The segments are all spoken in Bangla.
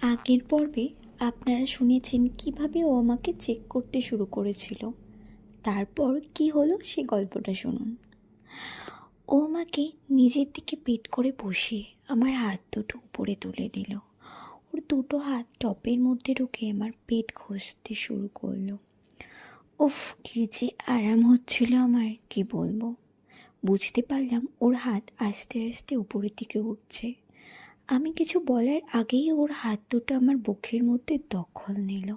আগের পর্বে আপনারা শুনেছেন কিভাবে ও আমাকে চেক করতে শুরু করেছিল। তারপর কি হলো সে গল্পটা শুনুন। ও আমাকে নিজের দিকে পিঠ করে বসিয়ে আমার হাত দুটো উপরে তুলে দিল। ওর দুটো হাত টপের মধ্যে ঢুকে আমার পেট ঘষতে শুরু করলো। উফ, কি যে আরাম হচ্ছিল আমার, কি বলবো। বুঝতে পারলাম ওর হাত আস্তে আস্তে উপরের দিকে উঠছে। আমি কিছু বলার আগেই ওর হাত দুটো আমার বুকের মধ্যে দখল নিল।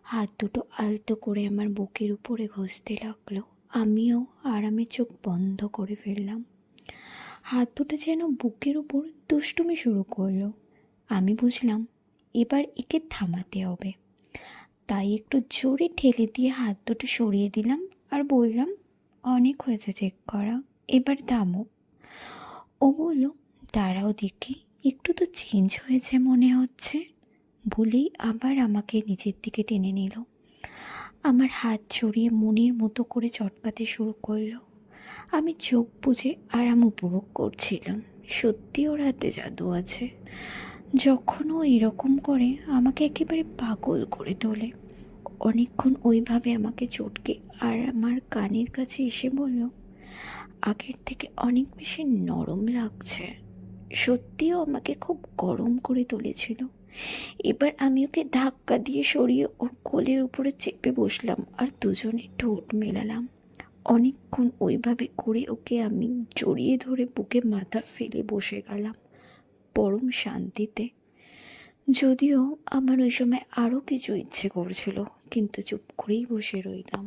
হাত দুটো আলতো করে আমার বুকের উপরে ঘষতে লাগলো। আমিও আরামে চোখ বন্ধ করে ফেললাম। হাত দুটো যেন বুকের উপর দুষ্টুমি শুরু করলো। আমি বুঝলাম এবার একে থামাতে হবে, তাই একটু জোরে ঠেলে দিয়ে হাত দুটো সরিয়ে দিলাম আর বললাম, অনেক হয়েছে চেক করা, এবার থামো। ও বলল, দাঁড়াও দেখি, একটু তো চেঞ্জ হয়েছে মনে হচ্ছে। বলেই আবার আমাকে নিচের দিকে টেনে নিল। আমার হাত ছড়িয়ে মনের মতো করে চটকাতে শুরু করলো। আমি চোখ বুজে আরাম উপভোগ করছিলাম। সত্যি ওর হাতে জাদু আছে। যখন ও এরকম করে আমাকে একেবারে পাগল করে তোলে। অনেকক্ষণ ওইভাবে আমাকে চটকে আর আমার কানের কাছে এসে বলল, আগের থেকে অনেক বেশি নরম লাগছে। সত্যিও আমাকে খুব গরম করে তুলেছিল। এবার আমি ওকে ধাক্কা দিয়ে সরিয়ে ওর কোলের উপরে চেপে বসলাম আর দুজনে ঠোঁট মেলালাম। অনেকক্ষণ ওইভাবে করে ওকে আমি জড়িয়ে ধরে বুকে মাথা ফেলে বসে গেলাম পরম শান্তিতে। যদিও আমার ওই সময় আরও কিছু ইচ্ছে করছিল, কিন্তু চুপ করেই বসে রইলাম।